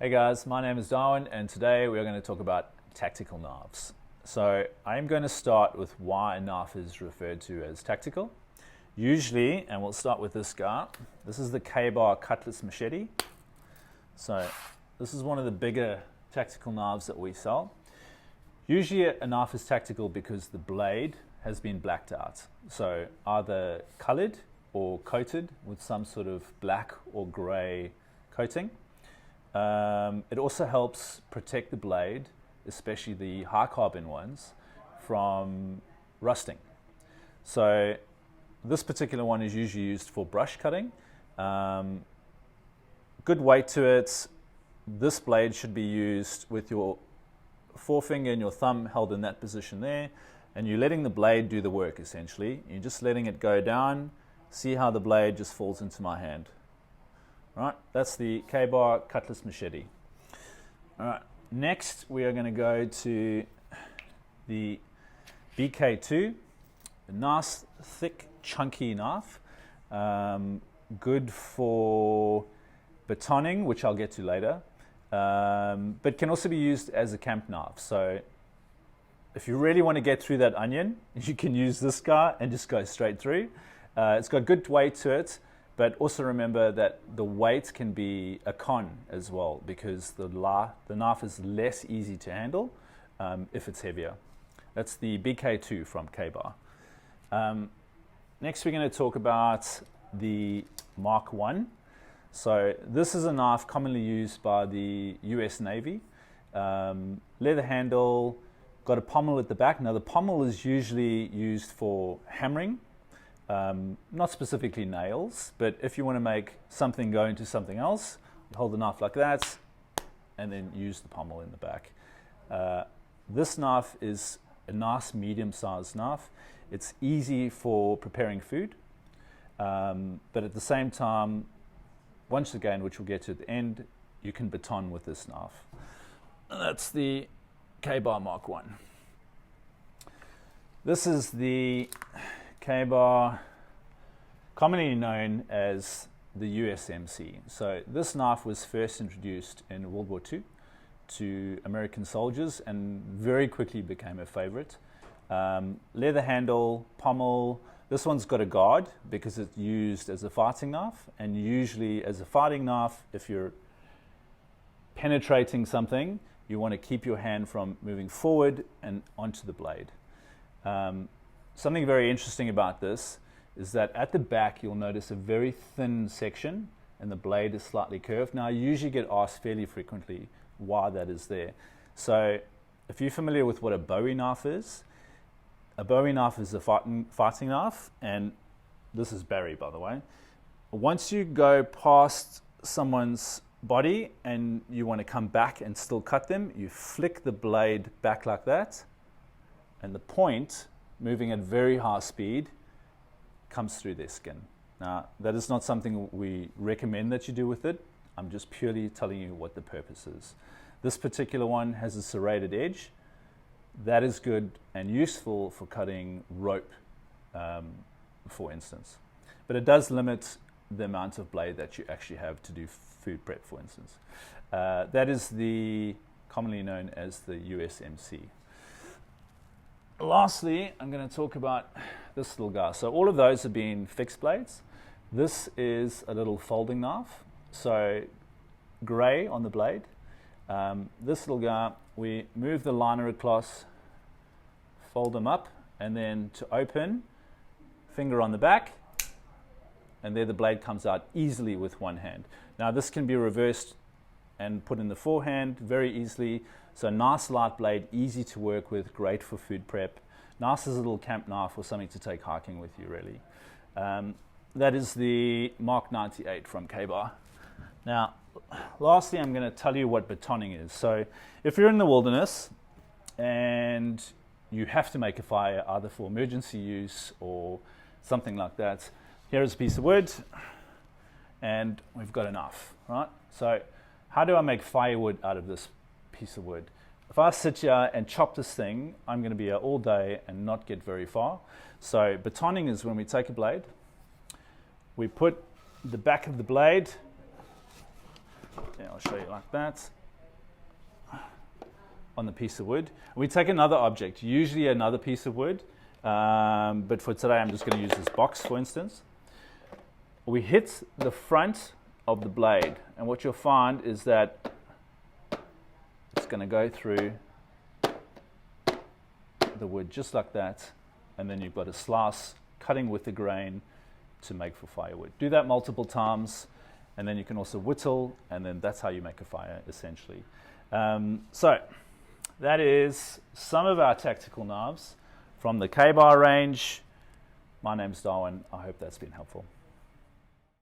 Hey guys, my name is Darwin and today we are going to talk about tactical knives. So I'm going to start with why a knife is referred to as tactical. Usually, and we'll start with this guy, this is the Kbar Cutlass Machete. So this is one of the bigger tactical knives that we sell. Usually a knife is tactical because the blade has been blacked out. So either colored or coated with some sort of black or grey coating. It also helps protect the blade, especially the high carbon ones, from rusting. So this particular one is usually used for brush cutting. Good weight to it. This blade should be used with your forefinger and your thumb held in that position there, and you're letting the blade do the work essentially. You're just letting it go down. See how the blade just falls into my hand. Right, that's the Kbar Cutlass Machete. All right, next we are going to go to the BK2, a nice, thick, chunky knife, good for batoning, which I'll get to later, but can also be used as a camp knife. So if you really want to get through that onion, you can use this guy and just go straight through. It's got good weight to it. But also remember that the weight can be a con as well, because the knife is less easy to handle if it's heavier. That's the BK2 from Kbar. Next we're going to talk about the Mach 1. So this is a knife commonly used by the US Navy. Leather handle, got a pommel at the back. Now the pommel is usually used for hammering. Not specifically nails, but if you want to make something go into something else, hold the knife like that and then use the pommel in the back. This knife is a nice medium-sized knife. It's easy for preparing food, but at the same time, once again, which we'll get to at the end, you can baton with this knife. And that's the Kbar Mach 1. This is the Kbar, commonly known as the USMC. So this knife was first introduced in World War II to American soldiers and very quickly became a favorite. Leather handle, pommel. This one's got a guard because it's used as a fighting knife, and usually as a fighting knife, if you're penetrating something, you want to keep your hand from moving forward and onto the blade. Something very interesting about this is that at the back you'll notice a very thin section and the blade is slightly curved. Now I usually get asked fairly frequently why that is there. So if you're familiar with what a Bowie knife is a fighting knife, and this is Barry, by the way. Once you go past someone's body and you want to come back and still cut them, you flick the blade back like that, and the point, moving at very high speed, comes through their skin. Now, that is not something we recommend that you do with it. I'm just purely telling you what the purpose is. This particular one has a serrated edge. That is good and useful for cutting rope, for instance. But it does limit the amount of blade that you actually have to do food prep, for instance. That is the commonly known as the USMC. Lastly, I'm going to talk about this little guy. So all of those have been fixed blades. This is a little folding knife. So grey on the blade. This little guy, we move the liner across, fold them up, and then to open, finger on the back, and there the blade comes out easily with one hand. Now this can be reversed and put in the forehand very easily. So nice light blade, easy to work with, great for food prep. Nice as a little camp knife or something to take hiking with you, really. That is the Mark 98 from Kbar. Now, lastly, I'm going to tell you what batoning is. So if you're in the wilderness and you have to make a fire, either for emergency use or something like that, here is a piece of wood and we've got a knife, right? So how do I make firewood out of this piece of wood? If I sit here and chop this thing, I'm going to be here all day and not get very far. So batoning is when we take a blade, we put the back of the blade, yeah, I'll show you like that on the piece of wood. We take another object, usually another piece of wood, but for today I'm just going to use this box, for instance. We hit the front of the blade, and what you'll find is that it's going to go through the wood just like that, and then you've got a slice cutting with the grain to make for firewood. Do that multiple times, and then you can also whittle, and then that's how you make a fire, essentially. So that is some of our tactical knives from the Kbar range. My name's Darwin. I hope that's been helpful.